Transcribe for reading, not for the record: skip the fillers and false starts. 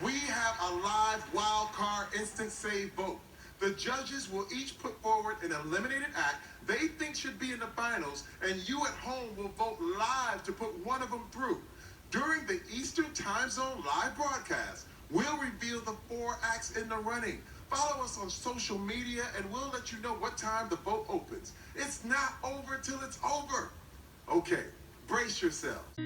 We have a live Wildcard instant save vote. The judges will each put forward an eliminated act they think should be in the finals, and you at home will vote live to put one of them through. During the Eastern Time Zone live broadcast, we'll reveal the 4 acts in the running. Follow us on social media, and we'll let you know what time the vote opens. It's not over till it's over. Okay, brace yourselves.